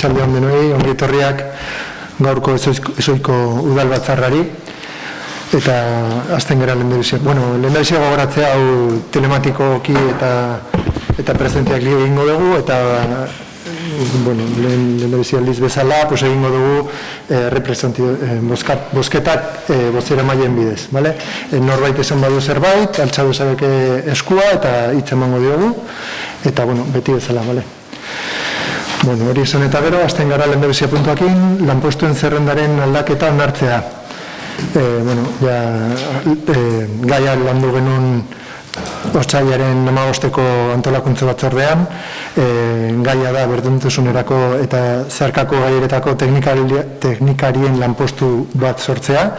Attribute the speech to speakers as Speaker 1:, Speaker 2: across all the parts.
Speaker 1: Txalde hon denoi, ongi etorriak gaurko ezoiko udal batzarrari eta azten gara lehendabizia. Bueno, lehendabizia gogoratzea hau telematikoki eta presentiak li egingo dugu eta bueno, lehendabizia aldiz bezala egingo dugu bozketak bozera maien bidez, vale? Norbait esan badu zerbait, altxadu zabeke eskua eta hitz emango diogu eta bueno, beti bezala, vale? Bueno, hori esan eta gero, azten gara lehendabizia puntuakin, lanpostuen zerrendaren aldaketa onartzea. Bueno, gaia landu genuen otsailaren 15-ko antolakuntza batzordean, gaia da berdintasunerako eta zeharkako gaieretako teknikarien lanpostu bat sortzea,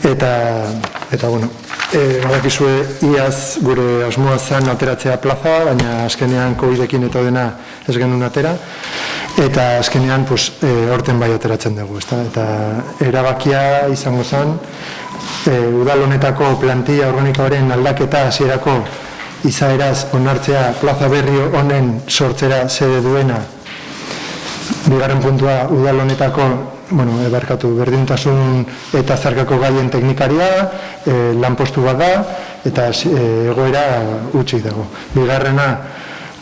Speaker 1: eta bueno, badakizue iaz gure asmoa zen ateratzea plaza, baina azkenean COVID-ekin eta dena ez genuen atera, eta azkenean horten bai ateratzen dugu, eta erabakia izango zen, udal honetako plantilla organikoaren aldaketa hasierako izaeraz onartzea plaza berri honen sortzera xede duena. Bigarren puntua, udal honetako berdintasun eta zeharkako gaien teknikaria, lanpostu bat da, eta egoera utzik dago. Bigarrena,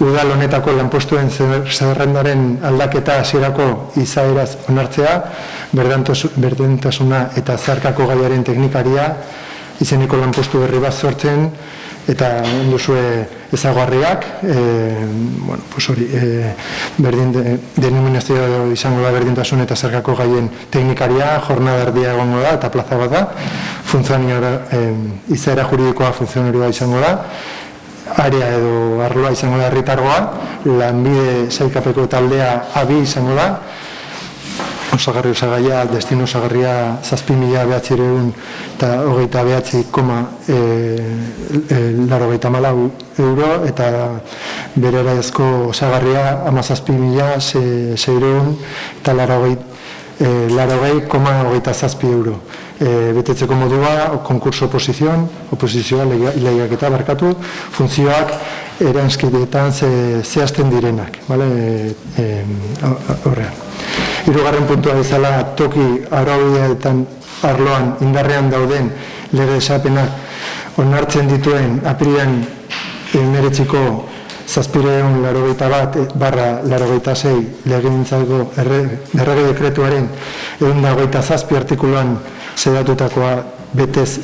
Speaker 1: udal honetako lanpostuen zerrendaren aldaketa hasierako izaeraz onartzea, berdintasuna eta zeharkako gaiaren teknikaria, izeneko lanpostu berri bat sortzen, eta onduzue ezaguarriak, denominazio izango da berdintasun eta zeharkako gaien teknikaria, jornada erdia egongo da eta plaza bat da, izaera juridikoa funtzionarioa izango da, area edo arloa izango da herritargoa, lanbide sailkapeko taldea abi izango da, osagarri osagaia, destino osagarria 7.900 eta 29.084 euro, eta bere eraizko osagarria 17.600 eta 80,27 euro. Betetzeko modua, konkurso oposizioa lehiaketa barkatu, funtzioak eranskietan zehazten direnak, horrean. Hirugarren puntua bezala, toki araubideetan arloan indarrean dauden lege esapenak onartzen dituen apirian 19ko 781/86 legegintzako errege dekretuaren 127 artikuluan zedatutakoa betez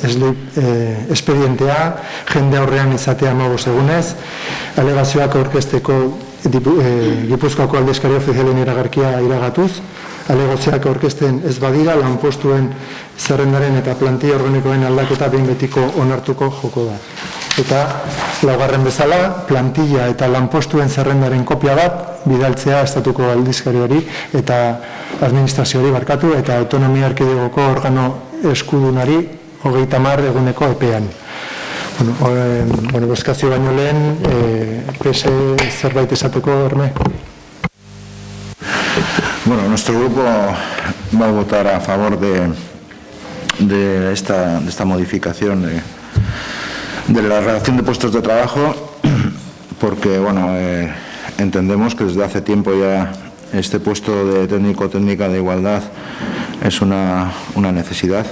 Speaker 1: espedientea, jende aurrean izatea 15 egunez, alegazioak aurkezteko Gipuzkoako aldizkari ofizialen iragarkia iragatuz, alegazioak aurkezten ez badira, lanpostuen zerrendaren eta plantilla organikoen aldaketa behin betiko onartuko joko da. Eta laugarren bezala, plantilla eta lanpostuen zerrendaren kopia bat bidaltzea estatuko aldizkariari eta administrazioari barkatu eta autonomia erkidegoko organo eskudunari 30 eguneko epean. Bozkazio baino lehen, PS zerbait esateko, Herme?
Speaker 2: Bueno, nuestro grupo va a votar a favor de esta modificación de la relación de puestos de trabajo, porque entendemos que desde hace tiempo ya este puesto de técnico-técnica de igualdad es una necesidad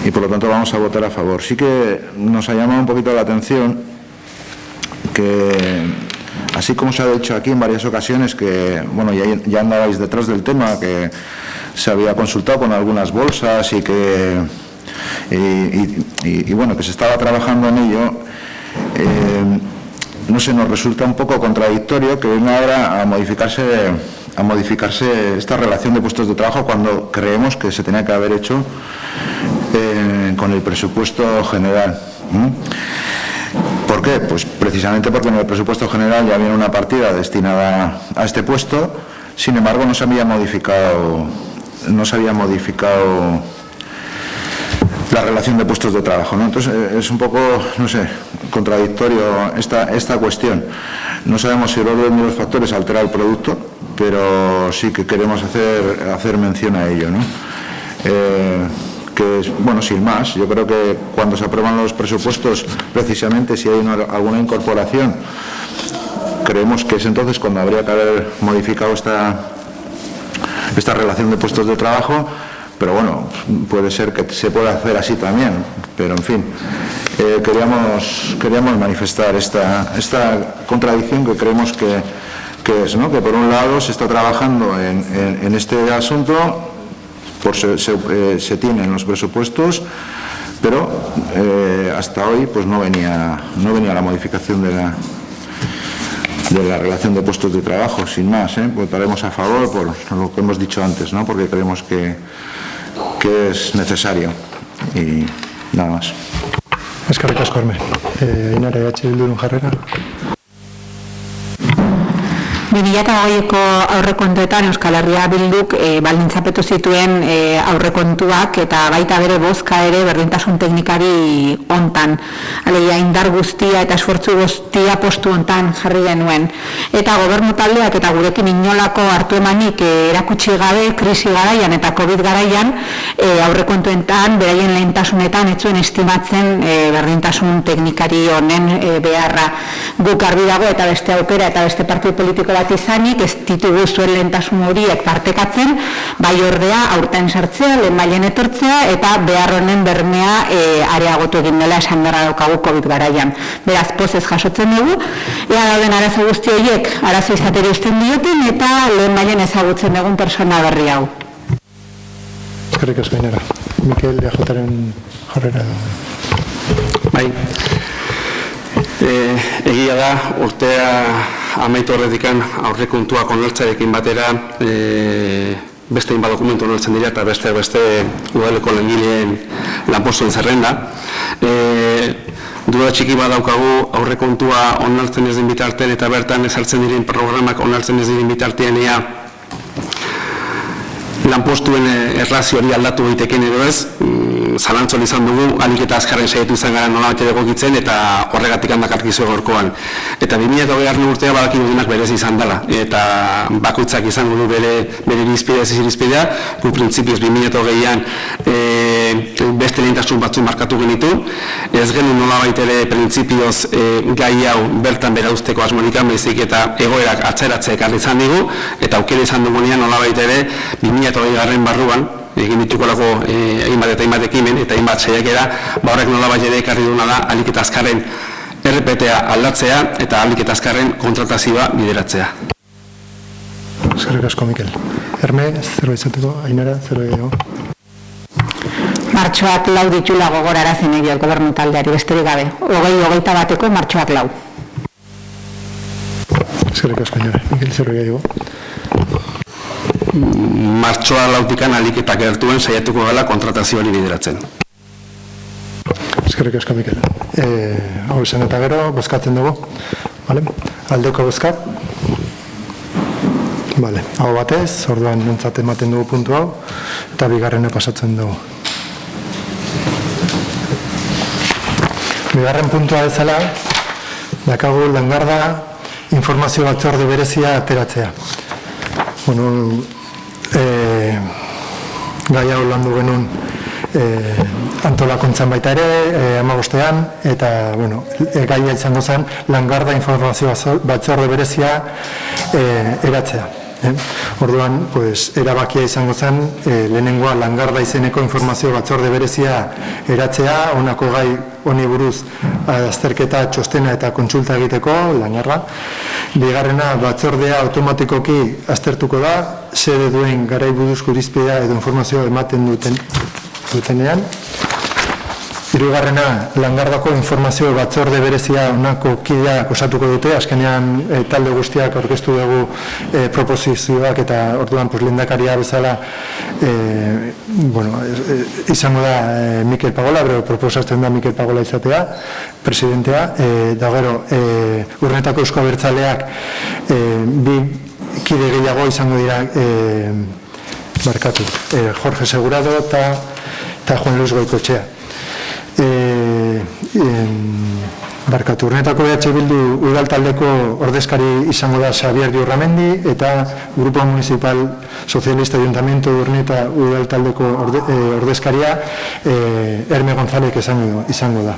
Speaker 2: y por lo tanto vamos a votar a favor. Sí que nos ha llamado un poquito la atención que, así como se ha dicho aquí en varias ocasiones, que ya andabais detrás del tema, que se había consultado con algunas bolsas y que que se estaba trabajando en ello, no sé, nos resulta un poco contradictorio que venga ahora a modificarse esta relación de puestos de trabajo cuando creemos que se tenía que haber hecho con el presupuesto general. ¿Por qué? Pues precisamente porque en el presupuesto general ya viene una partida destinada a este puesto, sin embargo no se había modificado la relación de puestos de trabajo, ¿no? Entonces es un poco, no sé, contradictorio esta cuestión. No sabemos si el orden de los factores altera el producto, pero sí que queremos hacer mención a ello, ¿no? Que sin más, yo creo que cuando se aprueban los presupuestos, precisamente si hay alguna incorporación, creemos que es entonces cuando habría que haber modificado esta relación de puestos de trabajo, pero bueno, puede ser que se pueda hacer así también, pero en fin, queríamos manifestar esta contradicción que creemos que es, ¿no? Que por un lado se está trabajando en este asunto, se tienen los presupuestos, pero hasta hoy pues no venía la modificación de la relación de puestos de trabajo, sin más. Votaremos a favor por lo que hemos dicho antes, ¿no? Porque creemos que es necesario y nada más.
Speaker 1: Eskerrik asko, Arme. Ainara, Bilduren jarrera.
Speaker 3: 2020ko aurrekontuetan Euskal Herria Bilduk baldintzapetu zituen aurrekontuak eta baita bere bozka ere berdintasun teknikari hontan. Alegia indar guztia eta esfortzu guztia postu hontan jarri genuen. Eta gobernu taldeak eta gurekin inolako hartu emanik erakutsi gabe krisi garaian eta Covid garaian aurrekontuetan beraien lehentasunetan ez zuen estimatzen berdintasun teknikari honen beharra. Guk argi dago eta beste aukera eta beste partidu politiko bat izanik ez ditugu zuen lehentasun horiek partekatzen, bai ordea aurten sartzea, lehen mailen etortzea eta behar honen bermea areagotu egin dela esan beharra daukagu Covid garaian. Beraz, pozez jasotzen dugu, ea dauden arazo guzti horiek arazo izateri usten dioten eta lehen mailen ezagutzen dugun persona berri hau.
Speaker 1: Eskerrik asko, Ainara. Mikel, EAJaren jarrera.
Speaker 4: Bai, egia da, urtea amaitu horretikan aurrekontuak onartzarekin batera beste hainbat dokumentu onartzen dira eta beste udaleko langileen lanpostuen zerrenda. Duda txiki badaukagu aurrekontua onartzen ez den bitartean eta bertan ezartzen diren programak onartzen ez diren bitartean lanpostuen erlazio hori aldatu daiteken edo ez, zalantzol izan dugu, alik eta azkarren saiatu izan gara nola batera egokitzen eta horregatik handakarkizu gorkoan. Eta 2020 urtea badakigu denak berez izan dela, eta bakoitzak izango du bere irizpidea ez irizpidea, gu printzipioz 2020an beste lehentasun batzuk markatu genitu, ez genuen nola baitere printzipioz gai hau bertan bera usteko asmonikan bezik eta egoerak atzeratzea ekarri izan digu, eta aukera izan dugunean nola baitere 2020 barruan, egin ditukolako hainbat eta hainbat ekimen eta hainbat saiakera, horrek nolabait ere ekarri duna da ahalik eta azkarren RPTA aldatzea eta ahalik eta azkarren kontratazioa bideratzea.
Speaker 1: Eskerrik asko, Mikel. Erme, zerbait izateko, Ainara, zerbait gehiago?
Speaker 3: Martxoak 4 ditula gogorarazi nahi diot gobernu taldeari besterik gabe. 21 martxoak 4.
Speaker 1: Eskerrik asko, Ainara. Mikel, zerbait gehiago?
Speaker 4: Martxoa 4 ahalik eta gertuen saiatuko gala kontratazioari bideratzen.
Speaker 1: Eskerrik asko, Mikel. Hau izan eta gero, bozkatzen dugu. Aldeko bozkat. Hau batez, orduan entzat ematen dugu puntu hau, eta bigarrena pasatzen dugu. Bigarren puntua bezala, dakagu Langarda informazio batzorde berezia ateratzea. Gai hau landu genuen antolakuntzan baita ere, 15ean, eta gaia izango zen Langarda informazio batzorde berezia eratzea. Orduan, erabakia izango zen lehenengoa Langarda izeneko informazio batzorde berezia eratzea, honako gai honi buruz azterketa, txostena eta kontsulta egiteko, Langarda. Bigarrena, batzordea automatikoki aztertuko da, xede duen garai buruzko irizpidea edo informazioa ematen dutenean. Hirugarrena, Langardako informazio batzorde berezia honako kideak osatuko dute, azkenean talde guztiak aurkeztu dugu proposizioak eta orduan lehendakaria bezala izango da Mikel Pagola, bero proposatzen da Mikel Pagola izatea, presidentea, da gero Urnetako Eusko Abertzaleak bi kide gehiago izango dira Jorge Segurado eta Juan Luis Goikoetxea. Urnetako Bildu udaltaldeko ordezkari izango da Xabier Diurramendi eta Grupo Municipal Socialista Ayuntamiento Urneta udaltaldeko ordezkaria Herme González izango da.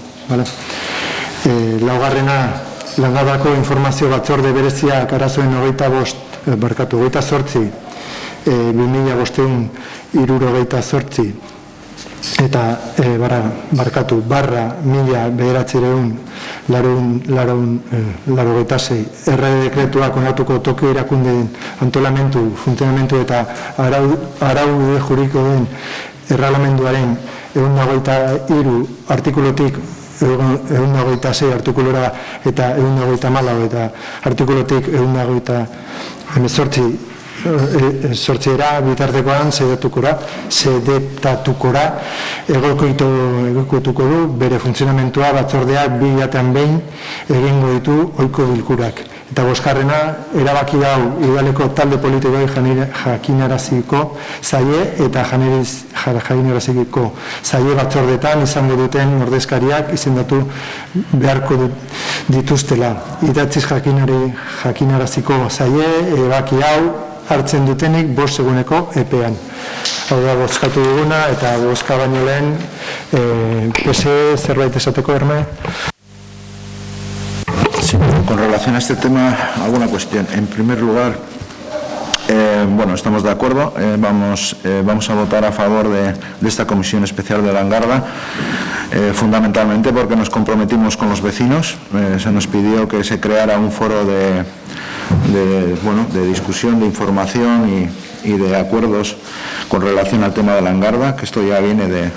Speaker 1: Laugarrena, Langardako informazio batzorde bereziak arazoen 28 2568 eta /1986 errege dekretuak onartuko Tokio erakundeen antolamentu, funtzionamentu eta araude juridikoen erreglamenduaren 123 artikulutik 126 artikulura eta 124 eta artikulutik 128 bitartekoan sedetatukora egokoituko du bere funtzionamentua batzordeak 2000 behin egingo ditu ohiko bilkurak. Eta bosgarrena, erabaki hau udaleko talde politikoei jakinaraziko zaie eta jakinaraziko zaie batzordetan izango duten ordezkariak izendatu beharko dituztela. Idatziz jakinaraziko zaie erabaki hau hartzen dutenik 5 seguneko epean. Hau da, bozkatu duguna eta bozka baino lehen zerbait esateko, Herme?
Speaker 2: Sí, con relación a este tema, alguna cuestión. En primer lugar, estamos de acuerdo, vamos a votar a favor de esta comisión especial de Langarda, fundamentalmente porque nos comprometimos con los vecinos, se nos pidió que se creara un foro de discusión, de información y de acuerdos con relación al tema de Langarda, que esto ya viene de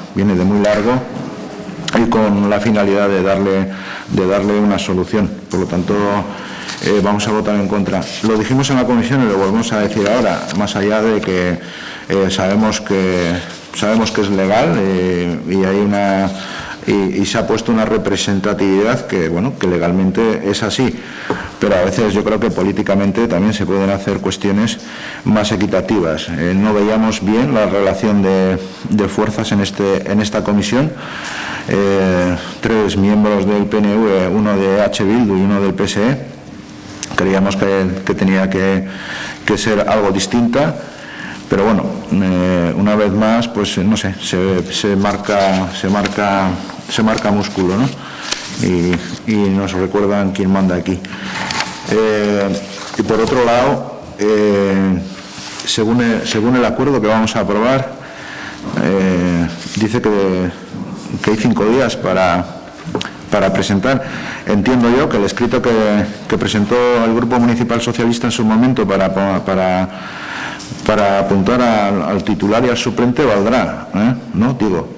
Speaker 2: muy largo, y con la finalidad de darle una solución. Por lo tanto, vamos a votar en contra. Lo dijimos en la comisión y lo volvemos a decir ahora, más allá de que sabemos que es legal y hay y se ha puesto una representatividad que legalmente es así, pero a veces yo creo que políticamente también se pueden hacer cuestiones más equitativas. No veíamos bien la relación de fuerzas en esta comisión. 3 miembros del PNV, uno de H. Bildu y uno del PSE. Creíamos que tenía que ser algo distinta, pero bueno, una vez más, pues no sé, se marca músculo, ¿no? Y nos recuerdan quién manda aquí. Y por otro lado, según el acuerdo que vamos a aprobar, dice que hay 5 días para presentar. Entiendo yo que el escrito que presentó el Grupo Municipal Socialista en su momento para apuntar al titular y al suplente valdrá, ¿no? Digo,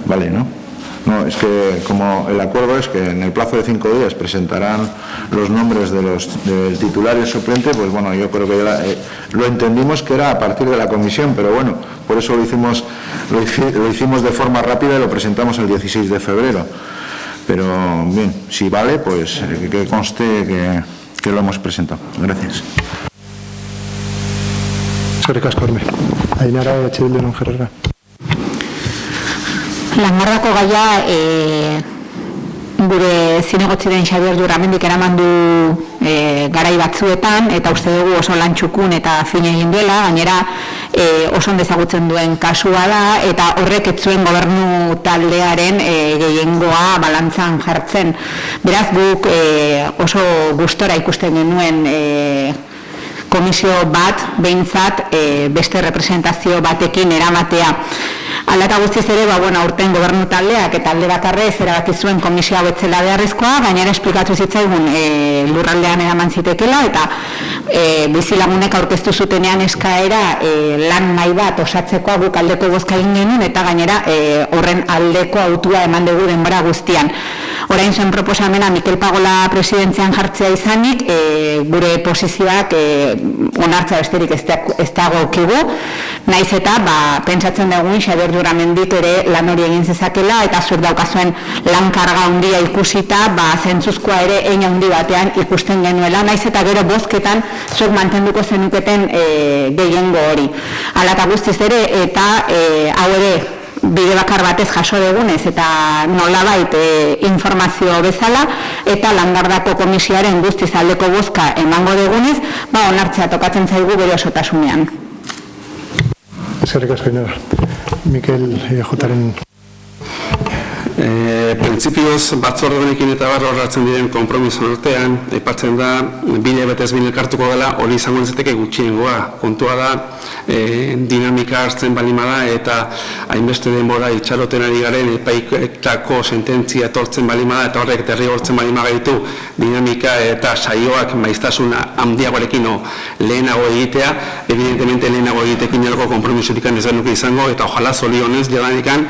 Speaker 2: vale, ¿no? No, es que como el acuerdo es que en el plazo de 5 días presentarán los nombres del titular y el suplente, pues bueno, yo creo que lo entendimos que era a partir de la comisión, pero bueno, por eso lo hicimos de forma rápida y lo presentamos el 16 de febrero. Pero bien, si vale, pues que conste que lo hemos presentado. Gracias.
Speaker 1: Eskerrik asko, Herme. Ainara Etxebilduren Jarrera.
Speaker 3: Langardako gaia gure zinegotzi den Xabier Juramendik eraman du garai batzuetan, eta uste dugu oso lan txukun eta fin egin duela, gainera oso ezagutzen duen kasua da, eta horrek ez zuen gobernu taldearen gehiengoa balantzan jartzen. Beraz, guk oso gustora ikusten genuen komisio bat, behintzat, beste representazio batekin eramatea. Hala eta guztiz ere, aurten gobernu taldeak eta alde bakarrez erabaki zuen komisioa betzela beharrezkoa, gainera esplikatu zitzaigun lurraldean eraman zitekela, eta bizilagunek aurkeztu zutenean eskaera lan nahi bat osatzekoa guk aldeko bozka egin genuen, eta gainera horren aldeko autua eman dugu denbora guztian. Orain zuen proposamena Mikel Pagola presidentzian jartzea izanik, gure posizioak onartza besterik ez dagokigu, naiz eta pentsatzen dugun Xabier Juramendik ere lan hori egin zezakela, eta zuek daukazuen lan karga handia ikusita, zentzuzkoa ere hein handi batean ikusten genuela, naiz eta gero bozketan zuek mantenduko zenuketen gehiengo hori. Hala eta guztiz ere, eta hau ere bide bakar batez jaso dugunez eta nolabait informazio bezala, eta Langardako komisioaren guztiz aldeko bozka emango dugunez, onartzea tokatzen zaigu bere osotasunean.
Speaker 1: Eskerrik asko, Ainara. Mikel Jotaren.
Speaker 4: Printzipioz batzorde honekin eta horratzen diren konpromiso artean, aipatzen da, bile betez bile elkartuko dela, hori izango ditzeteke gutxiengoa. Kontua da, dinamika hartzen balimada eta hainbeste denbora itxaroten ari garen epaiketako sententzia etortzen balimada eta horrek derrigortzen balimada gaitu dinamika eta saioak maiztasun handiagoarekin lehenago egitea, evidentemente lehenago egitekin algo konpromisorik ez genuke izango eta ojalá zorionez jadanikan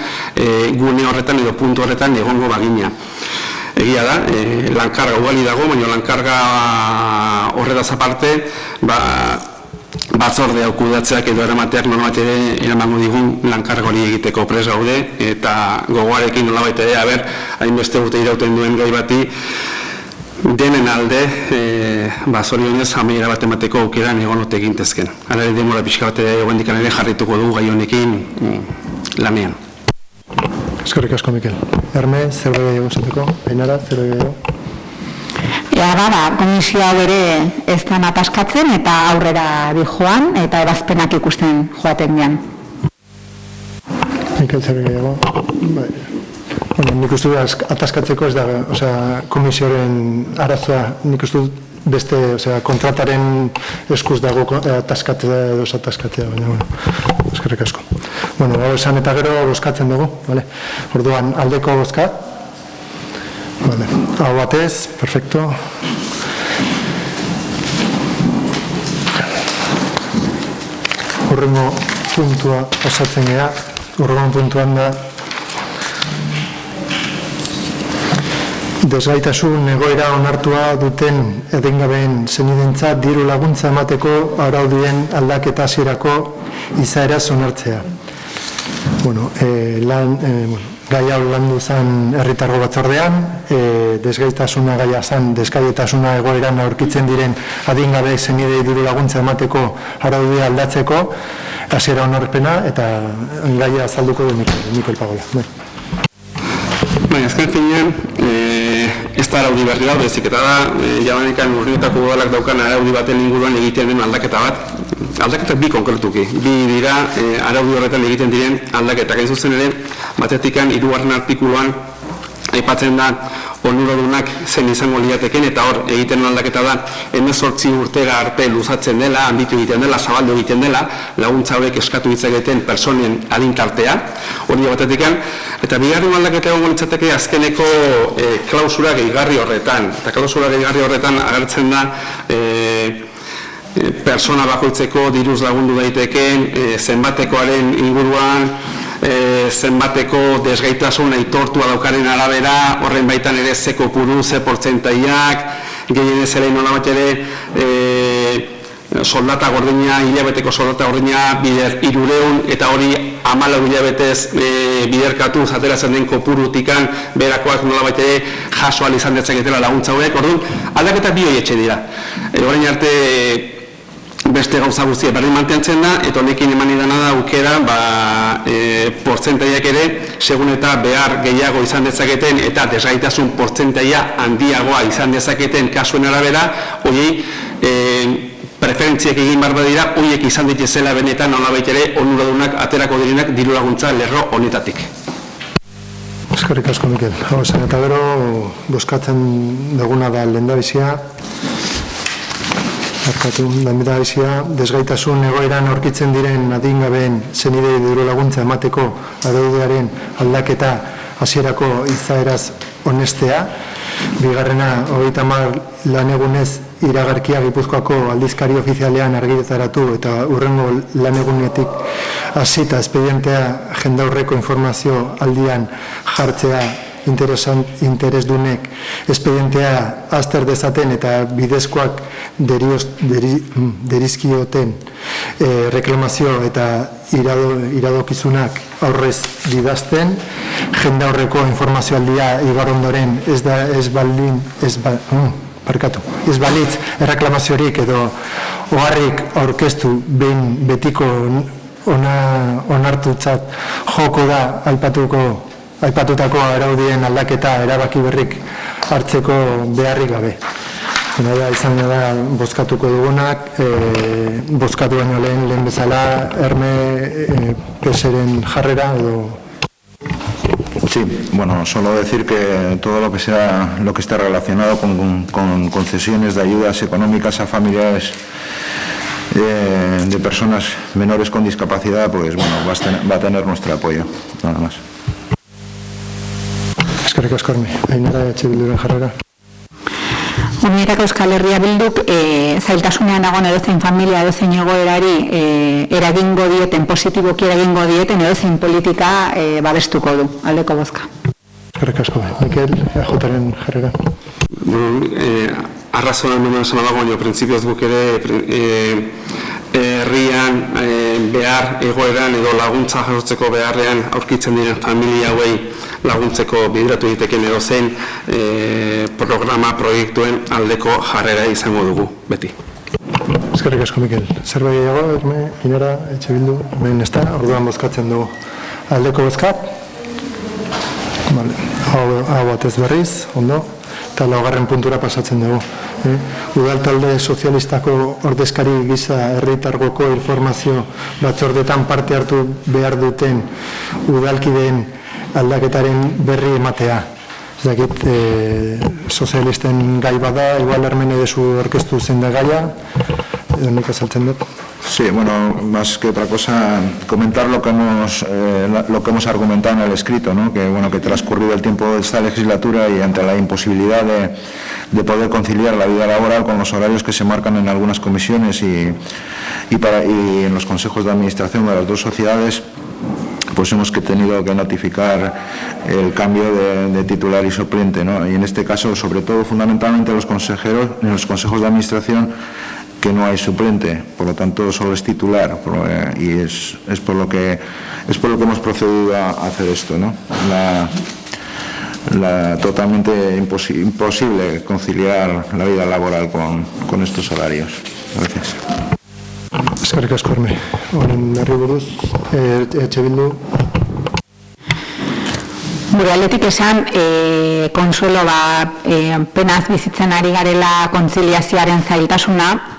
Speaker 4: gune horretan edo puntu horretan egongo bagina. Egia da, lankarga ugali dago, baina lankarga horretaz aparte, batzordea kudeatzeak edo eramateak nolabait ere eramango digun lankarga hori egiteko prest gaude eta gogoarekin nolabait ere, hainbeste urte irauten duen gai bati denen alde, zorionez amaiera bat emateko aukeran egon ote egintezken. Hala ere demora pixka bat egoendikan ere jarrituko dugu gai honekin lanean.
Speaker 1: Eskerrik asko, Mikel. Erme, zer gehiago esateko? Ainara, zer gehiago?
Speaker 3: Komisio hau ere ez da ataskatzen eta aurrera di joan eta ebazpenak ikusten joaten dian.
Speaker 1: Mikel, zer gehiago? Nik uste ataskatzeko ez da, komisioaren arazoa, nik uste beste kontrataren eskuz dago ataskatzea edo ataskatzea, baina, eskerrik asko. Hau esan eta gero bozkatzen dugu, orduan aldeko bozka. Hau batez, perfecto. Horrengo puntua osatzen gea, horrengo puntuan da desgaitasun egoera onartua duten edengabeen senidentzat diru laguntza emateko araudien aldaketa hasierako izaeraz onartzea. Gai hau landu zen herritargo batzordean, desgaitasuna gaia zen, desgaitasuna egoeran aurkitzen diren adingabe senidei diru laguntza emateko araudia aldatzeko hasiera onarpena eta gaia azalduko du Mikel Pagola.
Speaker 4: Azken finean, ez da araudi berri da, bezik eta da, jabanikan urrietako udalak daukan araudi baten inguruan egiten den aldaketa bat. Aldaketak bi konkretuki, bi dira araudi horretan egiten diren aldaketak. Hain zuzen ere, batetikan 3. artikuluan aipatzen da onuradunak zen izango liateken eta hor egiten aldaketa da 18 urtera arte luzatzen dela, handitu egiten dela, zabaldu egiten dela, laguntza horiek eskatu ditzaketen personen adintartea, hori batetikan, eta bigarren aldaketa egongo litzateke azkeneko klausura gehigarri horretan, eta klausura gehigarri horretan agertzen da persona bakoitzeko diruz lagundu daiteken, zenbatekoaren inguruan, zenbateko desgaitasun aitortua daukaren arabera, horren baitan ere ze kopuru, ze portzentaiak, gehienez ere nolabait ere soldata gordina, hilabeteko soldata gordina bider 300 eta hori 14 hilabetez biderkatu ateratzen den kopurutikan berakoak nolabait ere jaso ahal izan dezaketela laguntza hauek. Orduan, aldaketa bi horietxe dira. Orain arte beste gauza guztia berdin mantentzen da, eta honekin eman idana da aukera portzentaiak ere, segun eta behar gehiago izan dezaketen eta desgaitasun portzentaia handiagoa izan dezaketen kasuen arabera, horiei preferentziak egin behar badira, horiek izan dituzela benetan nolabait ere onuradunak aterako direnak diru laguntza lerro honetatik.
Speaker 1: Eskerrik asko, Mikel. Hau esan eta gero, bozkatzen duguna da lehendabizia, desgaitasun egoeran aurkitzen diren adingabeen senidei diru laguntza emateko araudiaren aldaketa hasierako izaeraz onestea. Bigarrena, 30 lanegunez iragarkia Gipuzkoako aldizkari ofizialean argitaratu eta hurrengo lanegunetik hasita espedientea jendaurreko informazio aldian jartzea interesdunek espedientea azter dezaten eta bidezkoak derizkioten reklamazio eta iradokizunak aurrez didazten, jendaurreko informazio aldia igar ondoren ez balitz erreklamaziorik edo oharrik aurkeztu behin betiko onartutzat joko da aipatutako araudien aldaketa erabaki berrik hartzeko beharrik gabe. Izan da bozkatuko dugunak, bozkatu baino lehen bezala Erme PSren jarrera edo...
Speaker 2: Sí, bueno, solo decir que todo lo que esté relacionado con concesiones de ayudas económicas a familiares de personas menores con discapacidad, pues bueno, va a tener nuestro apoyo, nada más.
Speaker 1: Eskerrik asko, Ainara Bilduren jarrera.
Speaker 3: Unierak Euskal Herria Bilduk zailtasunean dagoen edozein familia, edozein egoerari eragingo dieten, positiboki eragingo dieten edozein politika babestuko du, aldeko bozka.
Speaker 1: Eskerrik asko, Mikel, EJaren jarrera.
Speaker 4: Arrazoan hemen esan dago, baina printzipioz guk ere herrian behar egoeran edo laguntza jasotzeko beharrean aurkitzen diren familia hauei laguntzeko bideratu egiteken edozein programa, proiektuen aldeko jarrera izango dugu, beti.
Speaker 1: Eskerrik asko, Mikel. Zerbait gehiago, Ainara, Bildu, hemen ez da, orduan bozkatzen dugu. Aldeko bozka? Hau batez berriz, ondo, eta laugarren puntura pasatzen dugu. Udal talde sozialistako ordezkari gisa herritargoko informazio batzordetan parte hartu behar duten udalkideen aldaketaren berri ematea. Ez dakit, sozialisten gai bada, igual Hermene dezu orkestu zen da gaia, edo nik azaltzen dut.
Speaker 2: Sí, bueno, más que otra cosa, comentar lo que hemos argumentado en el escrito, ¿no? Que bueno, que transcurrido el tiempo de esta legislatura y ante la imposibilidad de poder conciliar la vida laboral con los horarios que se marcan en algunas comisiones y en los consejos de administración de las dos sociedades, pues hemos tenido que notificar el cambio de titular y suplente, ¿no? Y en este caso, sobre todo, fundamentalmente en los consejos de administración, que no hay suplente, por lo tanto solo es titular, y es por lo que hemos procedido a hacer esto, ¿no? Totalmente imposible conciliar la vida laboral con estos horarios. Gracias.
Speaker 1: Eskerrik asko, Herme. Honen berri buruz, Bildu.
Speaker 3: Gure aldetik esan, Konsuelo penaz bizitzen ari garela kontziliazioaren zailtasuna,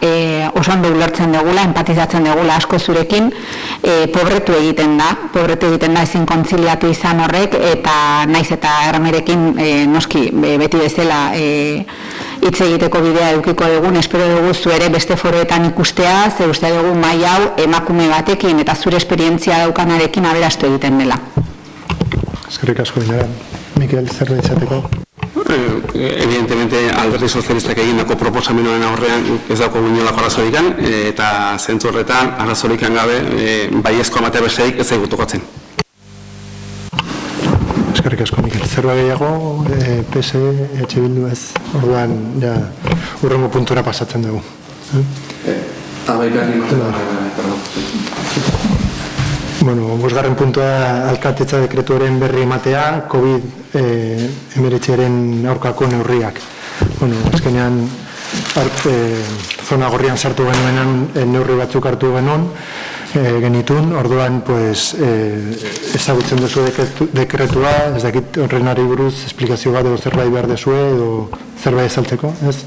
Speaker 3: oso ondo ulertzen dugula, empatizatzen dugula asko zurekin, pobretu egiten da ezin kontziliatu izan horrek, eta naiz eta Hermerekin noski beti bezala hitz egiteko bidea edukiko dugun, espero dugu zu ere beste foroetan ikustea, ze uste dugu mahai hau emakume batekin eta zure esperientzia daukanarekin aberastu egiten dela.
Speaker 1: Eskerrik asko, Ainara. Mikel, zerbait izateko?
Speaker 4: Evidentemente, Alderdi Sozialistak egindako proposamenoen aurrean ez dauko inolako arrazorikan, eta zentzu horretan arrazorikan gabe baiezko amatea besterik ez zaigu tokatzen.
Speaker 1: Eskerrik asko, Mikel. Zerbait gehiago, PSE, Bildu ez, orduan, ja, hurrengo puntura pasatzen dugu. Bueno, bosgarren puntua alkatetza dekretuaren berri ematea, COVID-19 aurkako neurriak. Bueno, azkenean, zona gorrian sartu genuenan neurri batzuk hartu genitun, orduan, pues, ezagutzen duzu dekretua, ez dakit horrenari buruz, esplikazio bat edo zerbait behar dezue, edo zerbait ezaltzeko, ez?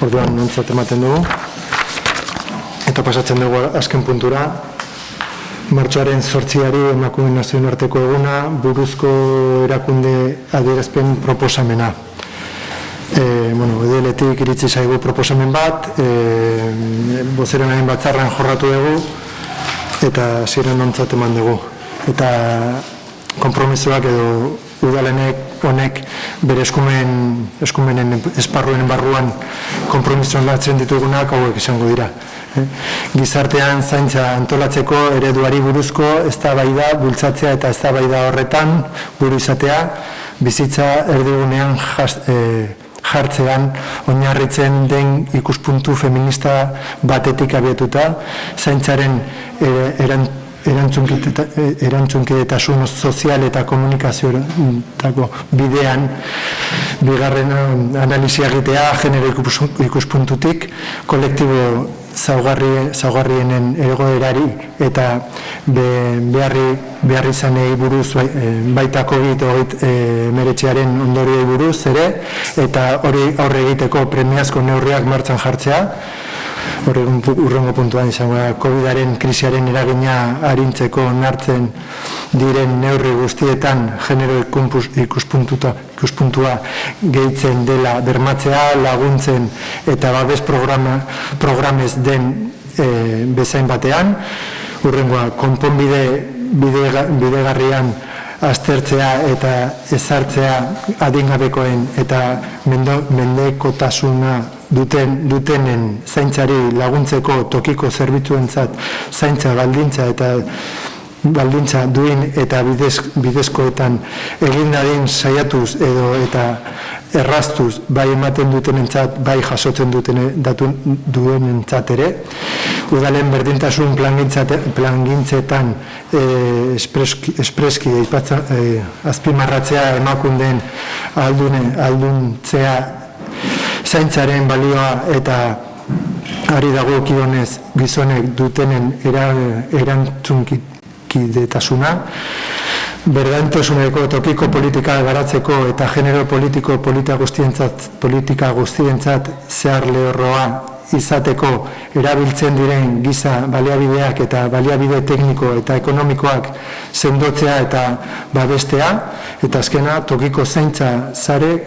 Speaker 1: Orduan, nontzat ematen dugu. Eta pasatzen dugu azken puntura, Martxoaren 8 emakume nazionarteko eguna, buruzko erakunde adierazpen proposamena. Edeletik iritsi zaigu proposamen bat, bozerenaren batzarran jorratu dugu, eta ziren ontzat eman dugu. Eta konpromisoak edo udalenek honek bere eskumenen esparruen barruan konpromisoan latzen ditugunak hauek izango dira. Gizartean zaintza antolatzeko ereduari buruzko eztabaida bultzatzea eta eztabaida horretan buru izatea, bizitza erdigunean jartzean oinarritzen den ikuspuntu feminista batetik abiatuta, zaintzaren erantzunkidetasun sozial eta komunikazioetako bidean bigarren analizia egitea genero ikuspuntutik kolektibo zaugarrienen egoerari eta behar izanei buruz baita COVID-19 ondorioei buruz ere eta hori aurre egiteko premiazko neurriak martxan jartzea. Hurrengo puntuan izango da, COVID-aren krisiaren eragina arintzeko nartzen diren neurri guztietan genero ikuspuntua gehitzen dela bermatzea, laguntzen eta babes programez den bezain batean, hurrengoa bidegarrian aztertzea eta ezartzea adingabekoen eta mendekotasuna dutenen zaintzari laguntzeko tokiko zerbitzuentzat zaintza baldintza duin eta bidezkoetan egin dadin saiatuz edo eta erraztuz bai ematen dutenentzat, bai jasotzen duenentzat ere. Udalen berdintasun plangintzetan espreski azpimarratzea emakundeen alduntzea zaintzaren balioa eta ari dagokionez gizonek dutenen erantzunkidetasuna, berdintasuneko tokiko politika garatzeko eta genero politika guztientzat zehar lehorroa izateko erabiltzen diren giza baliabideak eta baliabide tekniko eta ekonomikoak sendotzea eta babestea, eta azkena tokiko zaintza sare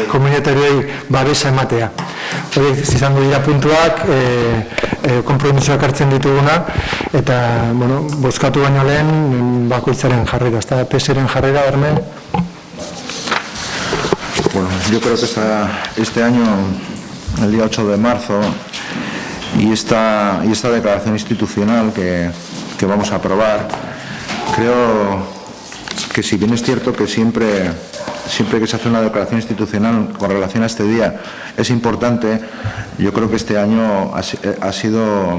Speaker 1: komunitarioei babesa ematea. Horiek izango dira puntuak, konpromisoak hartzen dituguna, eta, bozkatu baino lehen, bakoitzaren jarrera, ezta PSren jarrera, Hermen?
Speaker 2: Bueno, yo creo que este año, el día 8 de marzo, y esta declaración institucional que vamos a aprobar, creo que si bien es cierto que siempre que se hace una declaración institucional con relación a este día es importante, yo creo que este año ha sido,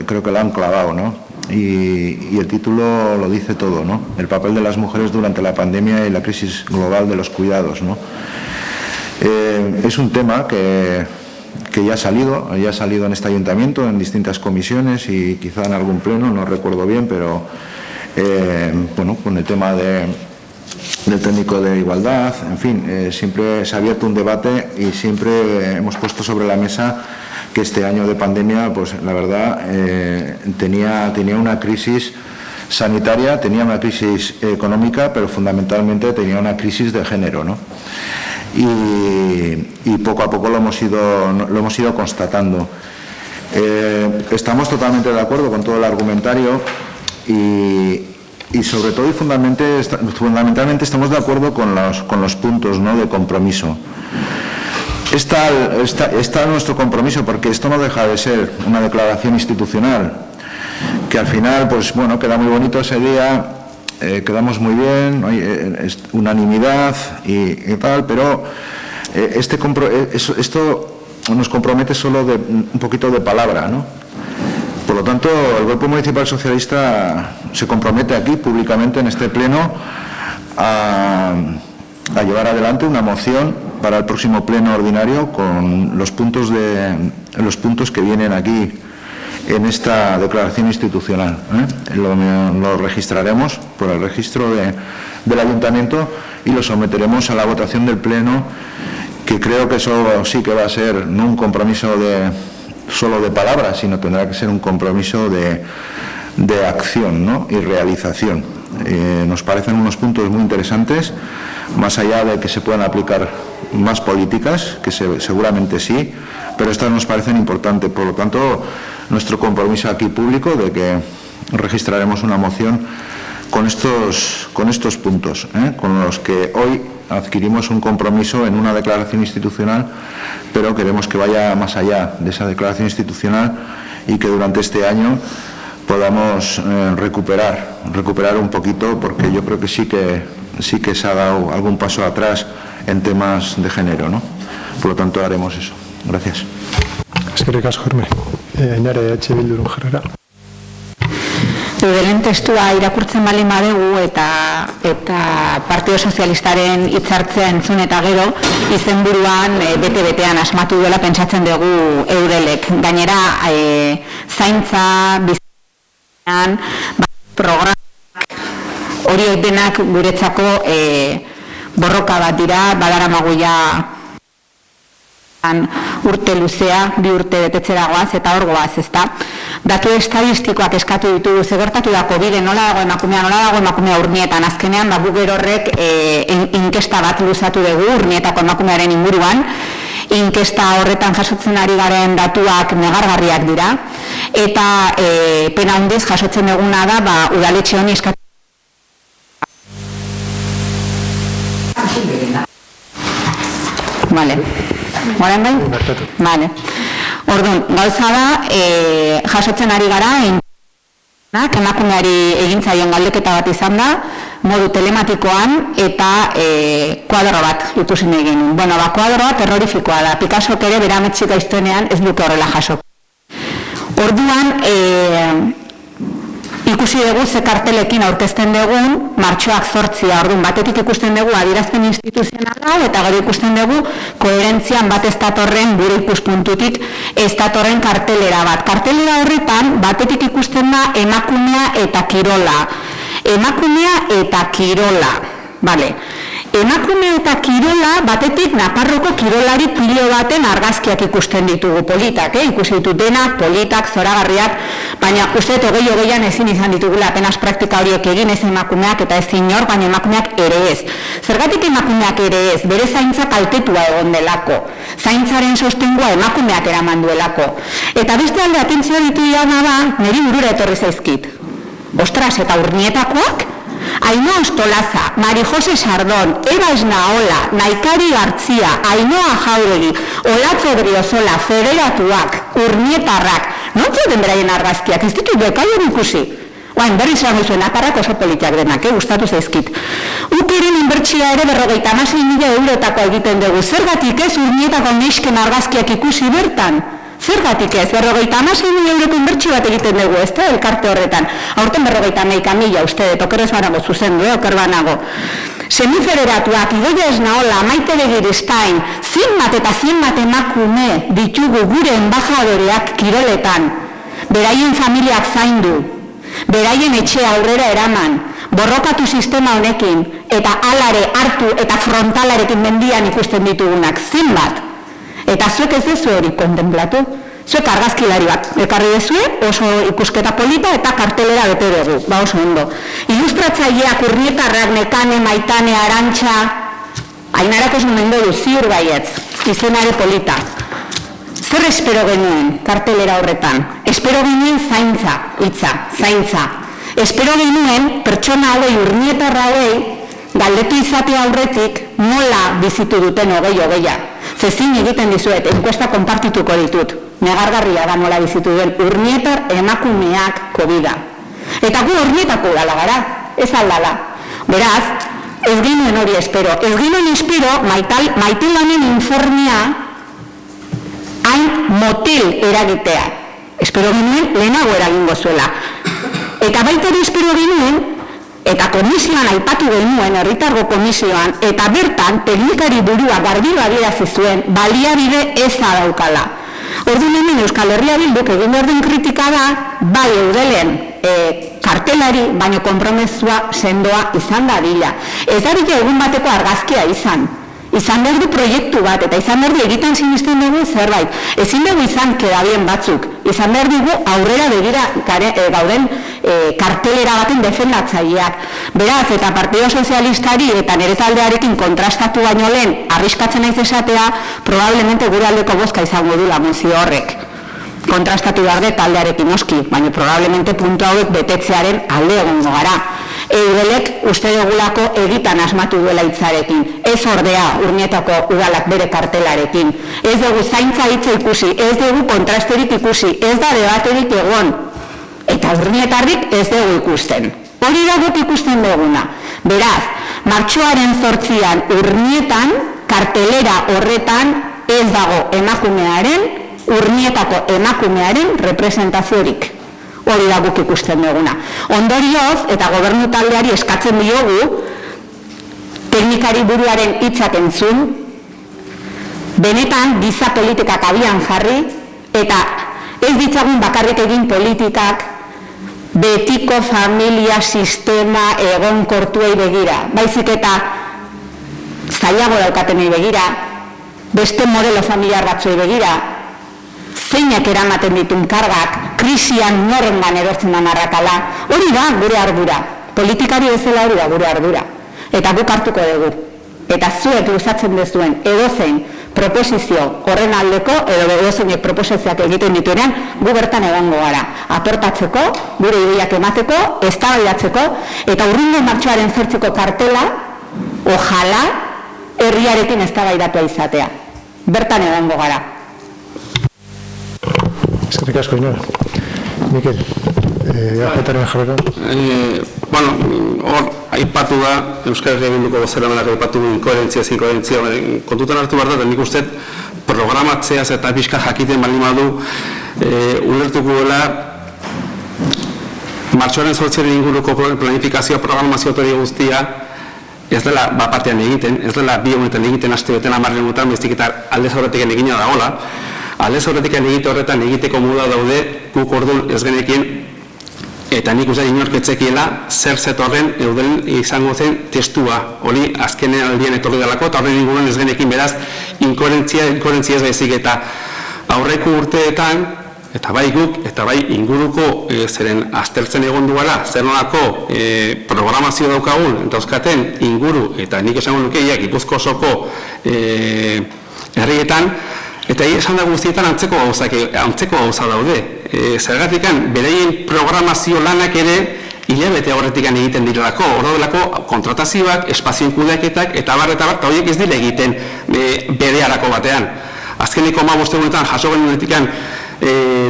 Speaker 2: creo que lo han clavado, ¿no? Y el título lo dice todo, ¿no? El papel de las mujeres durante la pandemia y la crisis global de los cuidados, ¿no? Es un tema que ya ha salido en este ayuntamiento, en distintas comisiones y quizá en algún pleno, no recuerdo bien, pero con el tema del técnico de igualdad, en fin, siempre se ha abierto un debate y siempre hemos puesto sobre la mesa que este año de pandemia, pues la verdad, tenía una crisis sanitaria, tenía una crisis económica, pero fundamentalmente tenía una crisis de género, ¿no? Y poco a poco lo hemos ido constatando. Estamos totalmente de acuerdo con todo el argumentario y sobre todo y fundamentalmente estamos de acuerdo con los puntos, ¿no?, de compromiso. Está nuestro compromiso, porque esto no deja de ser una declaración institucional que al final, pues bueno, queda muy bonito ese día. Quedamos muy bien, ¿no? Unanimidad y tal, pero esto nos compromete solo de un poquito de palabra, ¿no? Por lo tanto, el Grupo Municipal Socialista se compromete aquí públicamente en este pleno a llevar adelante una moción para el próximo pleno ordinario con los puntos que vienen aquí en esta declaración institucional. Lo registraremos por el registro del ayuntamiento y lo someteremos a la votación del pleno, que creo que eso sí que va a ser no un compromiso solo de palabras, sino tendrá que ser un compromiso de acción, ¿no?, y realización. Nos parecen unos puntos muy interesantes, más allá de que se puedan aplicar más políticas, que seguramente sí, pero estas nos parecen importantes. Por lo tanto, nuestro compromiso aquí público de que registraremos una moción con estos puntos, con los que hoy adquirimos un compromiso en una declaración institucional, pero queremos que vaya más allá de esa declaración institucional y que durante este año podamos recuperar un poquito, porque yo creo que sí que se ha dado algún paso atrás en temas de género, ¿no? Por lo tanto, haremos eso. Gracias.
Speaker 1: Eskerrik asko, Herme. Ainare Bilduren jarrera.
Speaker 3: Eudelen testua irakurtzen baldin badegu eta Partido Sozialistaren hitzartzea entzun eta gero izenburuan bete-betean asmatu duela pentsatzen dugu Eudelek. Gainera, zaintza, bizitzan, programak, horiek denak guretzako borroka bat dira, badaramagu ja urte luzea, 2 urte betetzera goaz, eta hor goaz, ezta? Datu estadistikoak eskatu ditugu, zegertatu da COVID, nola dago emakumea urnietan, azkenean, Google horrek inkesta bat luzatu dugu urnietako emakumearen inguruan, inkesta horretan jasotzen ari garen datuak negargarriak dira, eta pena handiz jasotzen duguna da, udaletxe honi eskatu. Vale. Moren bai? Vale. Orduan, gauza da, jasotzen ari gara, emakumeari egintzaion galdeketa bat izan da, modu telematikoan eta kuadro bat ikusi nahi genuen. Bueno, kuadroa terrorifikoa da. Picassok ere bera ametxik aiztuenean ez duke horrela jaso. Orduan, ikusi dugu ze kartelekin aurkezten dugun, martxoak 8, orduan batetik ikusten dugu adierazpen instituzionala eta gero ikusten dugu koherentzian bat ez datorren gure ikuspuntutik ez datorren kartelera bat. Kartelera horretan batetik ikusten da emakumea eta kirola. Emakumea eta kirola, bale. Emakume eta kirola batetik Nafarroko kirolari pilo baten argazkiak ikusten ditugu politak, ikusi ditu denak, politak, zoragarriak, baina uste hogeian ezin izan ditugula apenas praktika horiek egin ez emakumeak eta ez inor, baina emakumeak ere ez. Zergatik emakumeak ere ez, bere zaintza kaltetua egon delako, zaintzaren sostengua emakumeak eraman duelako. Eta beste alde atentzioa ditu jana da, niri burura etorri zaizkit. Ostras, eta urnietakoak? Ainhoa Ostolaza, Mari Jose Sardón, Eva Esnaola, Naikari Gartzia, Ainhoa Jauregi, Olatzo Briozola, Federatuak, Urnietarrak, non zauden beraien argazkiak, ez ditu bekaien ikusi. Oain, berri zan duzuen, Nafarrak oso politiak denak, gustatu zaizkit. Ukeren inbertsioa ere 56.000 eurotako egiten dugu, zergatik ez Urnietako neisken argazkiak ikusi bertan? Zergatik ez, 56.000 euroko inbertsio bat egiten dugu, ez da, elkarte horretan. Aurten 51.000, uste, okerrez banago zuzendu, oker banago. Semifederatuak, Idoia Esnaola, Maite Begiristain, zenbat emakume ditugu gure enbajadoreak kiroletan, beraien familiak zaindu, beraien etxe aurrera eraman, borrokatu sistema honekin, eta alare hartu eta frontalarekin mendian ikusten ditugunak, zenbat. Eta zuek ez dezu hori kontemplatu. Zuek argazkilari bat ekarri dezue, oso ikusketa polita eta kartelera bete dugu, oso ondo. Ilustratzaileak Urnietarrak, Nekane, Maitane, Arantxa, Ainarako zumendo du, ziur baietz, izenare polita. Zer espero genuen kartelera horretan? Espero genuen zaintza, zaintza. Espero genuen pertsona hauei, Urnietarra hauei, galdetu izate aurretik nola bizitu duten hogei. Zezin egiten dizuet, enkuesta konpartituko ditut. Negargarria da nola bizitu duen Urnietar emakumeak COVID-a. Eta gu Urnietako udala gara, ez aldala. Beraz, ez ginen hori espero. Ez ginen espero Maitelanen informea hain motel eragitea. Espero ginen lehenago eragingo zuela. Eta baita ere espero ginen, eta komisioan aipatu genuen, herritargo komisioan, eta bertan teknikari burua garbi adierazi zuen, baliabide ez daukala. Orduan hemen Euskal Herria Bilduk egin behar den kritika da, bai eudelen kartelari, baino konpromesua sendoa izan dadila. Ez dadila egun bateko argazkia izan behar du proiektu bat, eta izan behar du egiten sinisten dugu zerbait. Ezin dugu izan kedabien batzuk, izan behar dugu aurrera begira gauden kartelera baten defendatzaileak. Beraz, eta Partido Sozialistari eta nire taldearekin kontrastatu baino lehen, arriskatzen naiz esatea, probablemente gure aldeko bozka izango du mozio horrek. Kontrastatu behar dut taldearekin noski, baina probablemente puntu hauek betetzearen alde egongo gara. Eudelek uste dugulako egitan asmatu duela hitzarekin. Ez ordea Urnietako udalak bere kartelarekin. Ez dugu zaintza hitza ikusi, ez dugu kontrasterik ikusi, ez da debaterik egon. Eta Urnietarrik ez dugu ikusten. Hori da guk ikusten duguna. Beraz, martxoaren 8an Urnietan, kartelera horretan ez dago emakumearen, Urnietako emakumearen representaziorik. Hori da guk ikusten duguna. Ondorioz, eta gobernu taldeari eskatzen diogu, teknikari buruaren hitzak entzun, benetan giza politikak abian jarri, eta ez ditzagun bakarrik egin politikak betiko familia sistema egonkortuei begira. Baizik eta zailago daukatenei begira, beste modelo familiar batzuei begira, zeinak eramaten ditun kargak, krisian norengan erortzen da arrakala, hori da gure ardura. Politikari bezala hori da gure ardura. Eta guk hartuko dugu. Eta zuek luzatzen duzuen edozein proposizio horren aldeko, edo edozeinek proposizioak egiten dituenean, gu bertan egongo gara. Aportatzeko, gure ideiak emateko, eztabaidatzeko, eta hurrengo martxoaren 8ko kartela, ojala, herriarekin eztabaidatua izatea. Bertan egongo gara.
Speaker 1: Eskerrik asko, Ainara. Mikel, eajaren jarrera.
Speaker 4: Hor, aipatu da, Euskal Herria Bilduko bozeramanak aipatu inkoherentzia, kontutan hartu behar da, nik uste programatzeaz eta pixka jakiten baldin badu ulertuko dela martxoaren 8 inguruko planifikazioa, programazio hori guztia ez dela bapatean egiten, ez dela bi honetan egiten aste beten 10 egunetan, baizik eta aldez aurretik egina dagoela. Aldez aurretik egite horretan egiteko moda daude, guk orduan ez genekin, eta nik uste inorketzekiela zer zetorren eudelen izango zen testua. Hori azkenen aldian etorri delako, eta horren inguruan ez genekin beraz, inkoherentzia ez baizik, eta aurreko urteetan, eta bai guk, eta bai inguruko zeren aztertzen egon duela, zer nolako programazio daukagun, dauzkaten inguru, eta nik esango nukeiak Gipuzko osoko herrietan, eta esan da guztietan antzeko gauza daude. Zergatikan, beraien programazio lanak ere hilabete horretikan egiten direlako, orduelako kontratazioak, espazioen kudeaketak, eta horiek ez dira egiten bereharako batean. Azkeneko 15 egunetan jaso genuenetikan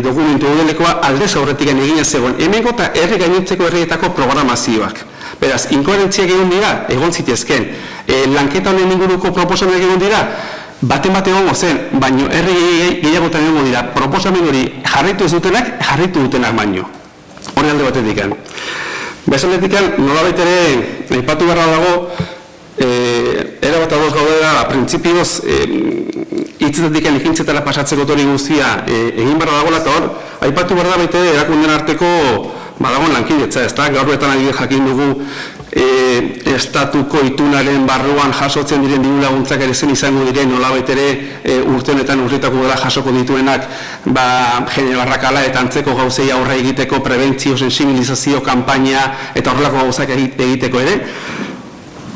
Speaker 4: dokumentu udelekoa aldez aurretikan egina zegoen. Hemengo eta herri gainontzeko herrietako programazioak. Beraz, inkoherentziak egon dira, egon zitezken. Lanketa honen inguruko proposamenak egon dira, baten egongo zen, baino herri gehiagotan egongo dira, proposamen hori jarraitu ez dutenak, jarraitu dutenak baino. Hori alde batetik. Bezaletik, nolabait ere, aipatu beharra dago, erabat ados gaudela, printzipioz, hitzetetik ekintzetara pasatzeko hori guztia egin beharra dagoela, eta hor, aipatu behar da baita erakunden arteko badagoen lankidetza, ez da, gaur betan adibide jakin dugu estatuko itunaren barruan jasotzen diren diru laguntzak ere zen izango diren nolabait ere urte honetan urritako dela jasoko dituenak genero arrakala eta antzeko gauzei aurre egiteko prebentzio, sensibilizazio, kanpaina eta horrelako gauzak egiteko ere.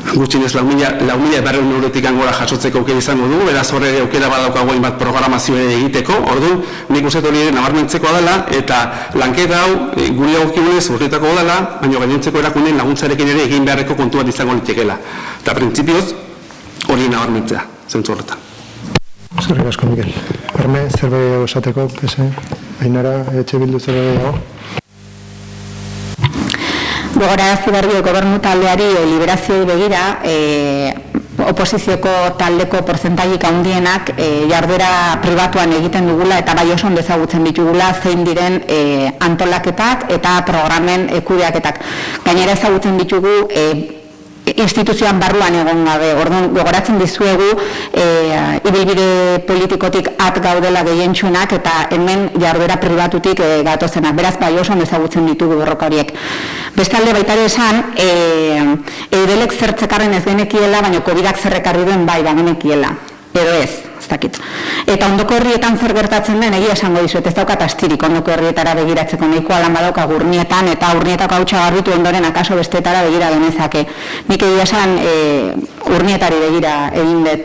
Speaker 4: Gutxinez 4.200 eurotik gora jasotzeko aukera izango dugu, beraz horre aukera badaukago hainbat programazio ere egiteko, orduan nik uste hori ere nabarmentzekoa dela, eta lanketa hau guri dagokigunez urritako dela, baina gainontzeko erakundeen laguntzarekin ere egin beharreko kontu bat izango litekeela. Eta printzipioz hori nabarmentzea, zentzu horretan.
Speaker 1: Eskerrik asko, Mikel. Arme, zerbait esateko, Ainara, Bildu zerbait dago?
Speaker 3: Gogorarazi behar dio gobernu taldeari liberazioei begira, oposizioko taldeko portzentaik handienak jarduera pribatuan egiten dugula eta bai oso ondo ezagutzen ditugula zein diren antolaketak eta programen kudeaketak. Gainera ezagutzen ditugu instituzioan barruan egon gabe. Orduan gogoratzen dizuegu ibilbide politikotik at gaudela gehientsunak eta hemen jarduera pribatutik gatozenak. Beraz bai oso ondo ezagutzen ditugu borroka horiek. Bestalde baita ere esan, eudelek zertzekarren ez genekiela, baina COVID-ak zerrekarri duen bai genekiela. Edo ez dakit. Eta ondoko herrietan zer gertatzen den, egia esango dizuet, ez daukat astirik ondoko herrietara begiratzeko, nahikoa lan badauka Urnietan, eta Urnietako hautsa garbitu ondoren akaso bestetara begira genezake. Nik egia esan Urnietari begira egin dut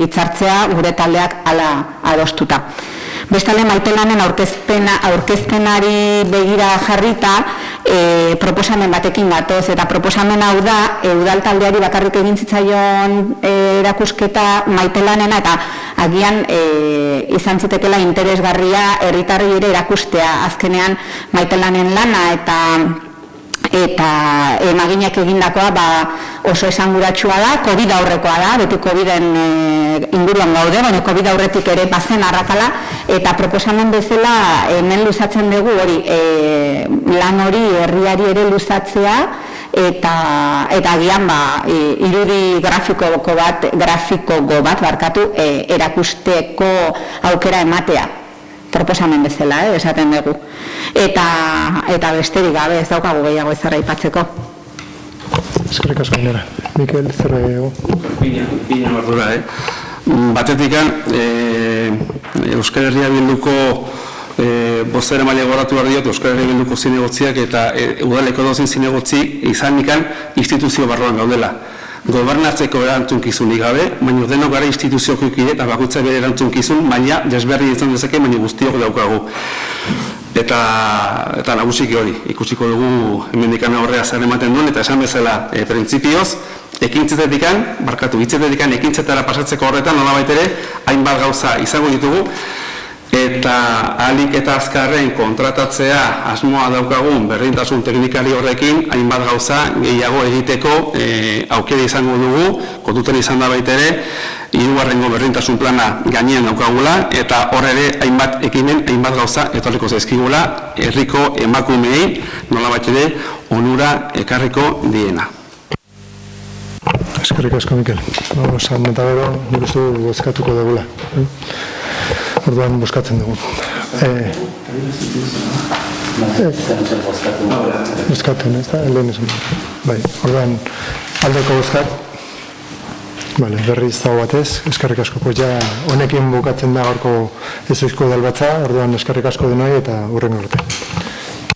Speaker 3: hitzartzea, gure taldeak hala adostuta. Bestalde Maitelanen aurkezpenari begira jarrita proposamen batekin gatoz, eta proposamen hau da udal taldeari bakarrik egin zitzaion erakusketa Maitelanena, eta agian izan zitekela interesgarria herritarrei ere erakustea azkenean Maitelanen lana eta emaginak egindakoa oso esanguratsua da, COVID aurrekoa da, beti COVIDen inguruan gaude, baina COVID aurretik ere bazen arrakala, eta proposamen bezala hemen luzatzen dugu hori, lan hori herriari ere luzatzea, eta agian irudi grafikogo bat erakusteko aukera ematea. Proposamen bezala, esaten dugu. Eta besterik gabe ez daukagu gehiago ezarra aipatzeko.
Speaker 1: Eskerrik asko, Ainara. Mikel, zer gehiago?
Speaker 4: Pina bardura, Batetikan, Euskal Herria Bilduko bozera maila goratu behar diot, Euskal Herria Bilduko zinegotziak eta udaleko dozen zinegotzi izanikan instituzio barruan gaudela. Gobernatzeko erantzunkizunik gabe, baina denok gara instituzioko ikide eta bakoitza bere erantzukizun, baina desberri izan dezake, baina guztiok daukagu. Eta nagusiki hori, ikusiko dugu hemendikan aurrea zer ematen duen, eta esan bezala printzipioz, hitzetetikan ekintzetara pasatzeko horretan, nolabait ere, hainbat gauza izango ditugu, eta ahalik eta azkarren kontratatzea asmoa daukagun berdintasun teknikari horrekin, hainbat gauza gehiago egiteko aukera izango dugu, kontutan izan da baitere, hirugarrengo berdintasun plana gainean daukagula, eta hor ere hainbat ekimen, hainbat gauza etorriko zaizkigula, herriko emakumeei nolabait ere onura ekarriko diena.
Speaker 1: Eskerrik asko, Mikel. San eta gero, nik uste du bozkatuko dugula. Orduan bozkatzen dugu. Bozkatzen, ez da? Lehen esan. Bai, orduan aldeko bozkat. Bale, berriz dago batez, eskerrik asko. Pues ja, honekin bukatzen da gaurko ezoizko udalbatza, orduan eskerrik asko denoi eta hurrengo arte.